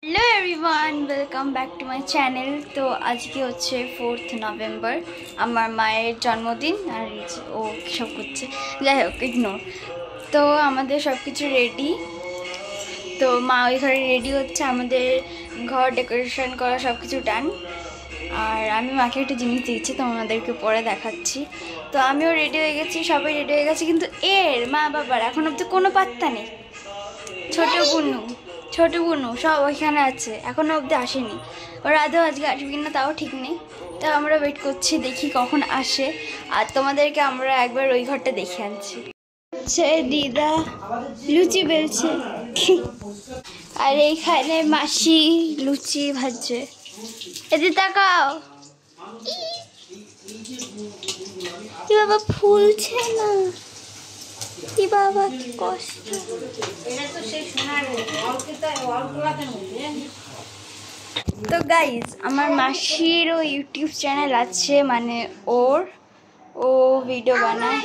Hello everyone welcome back to my channel. तो आज के होच्छे 4th नवेम्बर আমার মায়ের জন্মদিন আর ও সব করছে যাই হোক ইগনোর। তো আমাদের সব কিছু রেডি, তো মা ওই ঘরে রেডি হচ্ছে, আমাদের ঘর ডেকোরেশন করা সব কিছু ডান। আর আমি মাকে একটা জিনিস দিয়েছি তোমাদেরকে পরে দেখাচ্ছি। তো আমিও রেডি হয়ে গেছি, সবাই রেডি হয়ে গেছে, কিন্তু এর মা বাবার এখন অবধি কোনো পাত্তা নেই। ছোট বুনু সব ওইখানে আছে, এখনো অবধি আসেনি। ওরা আদৌ আজকে আসবে কিনা তাও ঠিক নেই। তা আমরা ওয়েট করছি, দেখি কখন আসে। আর তোমাদেরকে আমরা একবার ওই ঘরটা দেখে আনছি। দিদা লুচি বেলছে আর এইখানে মাসি লুচি ভাজছে। এদিকে তাকাও, কি বাবা ফুলছে না, কি বাবা কি কষ্ট। তো গাইজ আমার মাসিরও ইউটিউব চ্যানেল আছে, মানে ও ভিডিও বানায়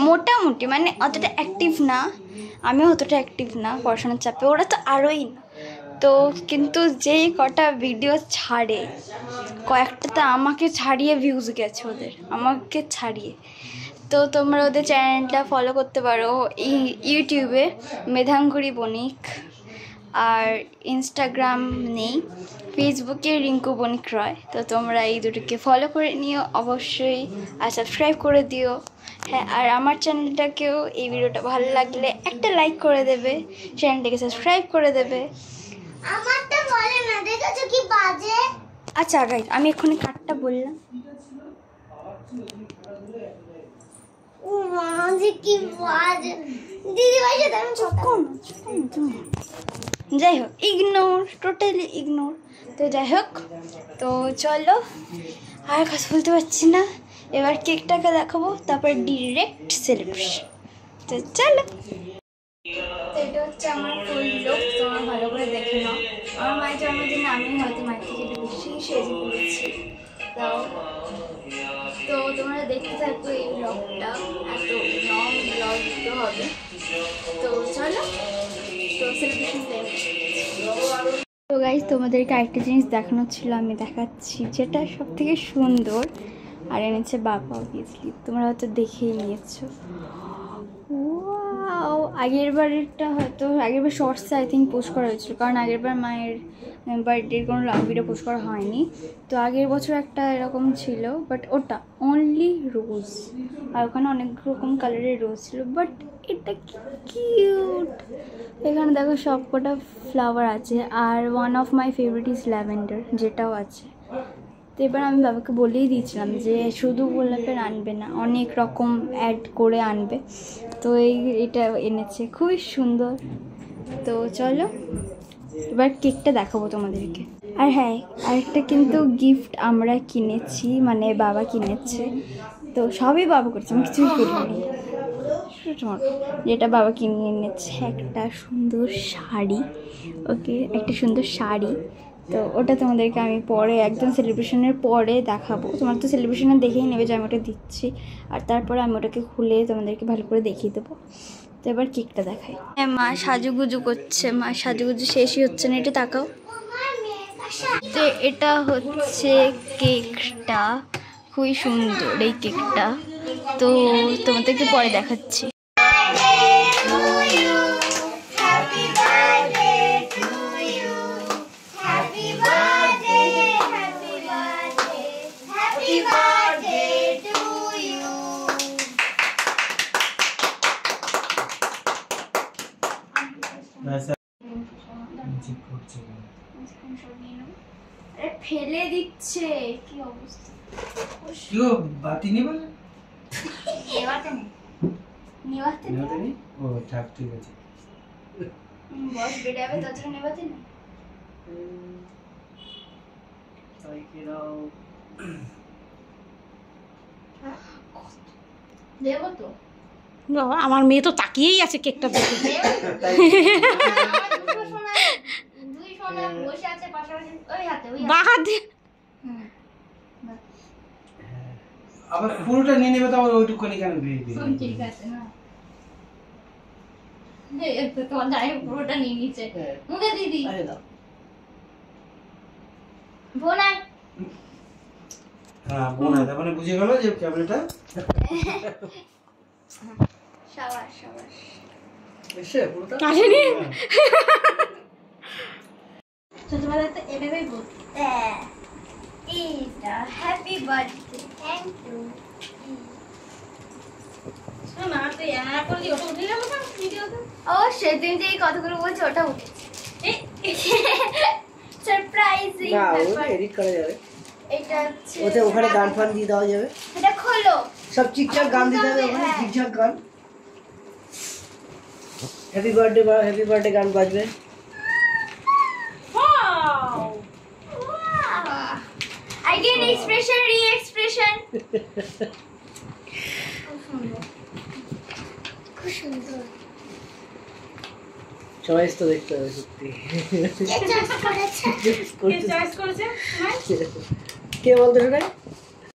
মোটামুটি, মানে অতটা অ্যাক্টিভ না, আমিও অতটা অ্যাক্টিভ না পড়াশোনার চাপে, ওরা তো আরোই না। তো কিন্তু যেই কটা ভিডিও ছাড়ে, কয়েকটা তো আমাকে ছাড়িয়ে ভিউজ গেছে ওদের, আমাকে ছাড়িয়ে। তো তোমরা ওদের চ্যানেলটা ফলো করতে পারো ইউটিউবে মেধাঙ্কুরি বণিক, আর ইনস্টাগ্রাম নেই, ফেসবুকে রিঙ্কু বণিক রয়। তো তোমরা এই দুটোকে ফলো করে নিও অবশ্যই, আর সাবস্ক্রাইব করে দিও। হ্যাঁ, আর আমার চ্যানেলটাকেও এই ভিডিওটা ভালো লাগলে একটা লাইক করে দেবে, চ্যানেলটাকে সাবস্ক্রাইব করে দেবে। আমারটা বলে না, দেখেছো কি বাজে। আচ্ছা গাইস, আমি এক্ষুনি কাটটা বললাম। যাই হোক ইগনোর, টোটালি ইগনোর। তো যাই হোক, তো চলো আর কথা বলতে পারছি না, এবার কেকটাকে দেখাবো, তারপর ডিরেক্ট সেলিব্রেশন। তো চলো, এটা হচ্ছে আমার ফুল লুক, তোমরা ভালো করে দেখে নাও। আমার মায়ের জন্মদিনে আমি হয়তো মায়ের থেকে একটু বেশি সেজে পড়েছি। তো তোমরা দেখতে থাকো এই ব্লগটা, এত লং ব্লগ তো হবে। তো চলো, তো সেলিব্রেশন টাইম। তো গাইজ তোমাদেরকে আরেকটা জিনিস দেখানোর ছিল, আমি দেখাচ্ছি, যেটা সব থেকে সুন্দর। আর এনেছে বাবা অবভিয়াসলি, তোমরা হয়তো দেখেই নিয়েছো। আগের বারেরটা হয়তো আগেরবার শর্টসে আই থিঙ্ক পোস্ট করা হয়েছিল, কারণ আগেরবার মায়ের বার্থডের কোনো লং ভিডিও পোস্ট করা হয়নি। তো আগের বছর একটা এরকম ছিল, বাট ওটা অনলি রোজ, আর ওখানে অনেক রকম কালারের রোজ ছিল, বাট এটা কি কিউট। এখানে দেখো সব কটা ফ্লাওয়ার আছে, আর one of my favourite is lavender, যেটাও আছে। তো এবার আমি বাবাকে বলেই দিয়েছিলাম যে শুধু গোলাপের আনবে না, অনেক রকম অ্যাড করে আনবে। তো এটা এনেছে, খুবই সুন্দর। তো চলো এবার কেকটা দেখাবো তোমাদেরকে। আর হ্যাঁ, আরেকটা কিন্তু গিফট আমরা কিনেছি, মানে বাবা কিনেছে। তো সবই বাবা করছে, আমি কিছুই করিনি। যেটা বাবা কিনে এনেছে একটা সুন্দর শাড়ি, ওকে একটা সুন্দর শাড়ি। তো ওটা তোমাদেরকে আমি পরে একদম সেলিব্রেশনের পরে দেখাবো। তোমরা তো সেলিব্রেশনে দেখেই নেবে যে আমি ওটা দিচ্ছি, আর তারপরে আমি ওটাকে খুলে তোমাদেরকে ভালো করে দেখিয়ে দেবো। তো এবার কেকটা দেখাই। হ্যাঁ, মা সাজুগুজু করছে, মা সাজুগুজু শেষই হচ্ছে না, এটা তাকাও। তো এটা হচ্ছে কেকটা, খুবই সুন্দর এই কেকটা। তো তোমাদেরকে পরে দেখাচ্ছি। ফেলে দিচ্ছে, কি অবস্থা। বাতি নেই বলে নেওয়াতে নেই। ও থাক, ঠিক আছে। বস বেড়ে যাবে, তাছাড়া নেওয়াতে নেই। দেবো তো, আমার মেয়ে তো তাকিয়েই আছে কেকটা দেখে। আবার পুরোটা নিয়ে নেবে, তো আবার ওইটুকুনি কেন? ঠিক আছে না, তোমার জামাই পুরোটা নিয়ে নিচ্ছে মুখে দিদি আরে দাও বোনাই হ্যাঁ বোন আছে মানে বুঝে গেল যে ক্যামেরাটা সাবাস সাবাস এসে পুরোটা আসেনি ছোটবেলায় তো এভাবেই বলতো এটা হ্যাপি বার্থডে থ্যাংক ইউ না তো এমন করে কি ওটা উঠে গেল না ভিডিওতে অবশ্যই তুমি যে এই কথাগুলো বলছো ওটা উঠেছে সারপ্রাইজিং না ও এডিট করা যাবে এটা হচ্ছে ওতে ওখানে গান ফান দিয়ে দেওয়া যাবে এটা খোলো সব ঠিকঠাক গান দিতে হবে ওখানে ঠিকঠাক গান হ্যাপি বার্থডে গান বাজবে again expression re-expression খুব সুন্দর চয়েস তো দেখতে হবে সত্যি কে চয়েস করেছে কে বলতো শোনাই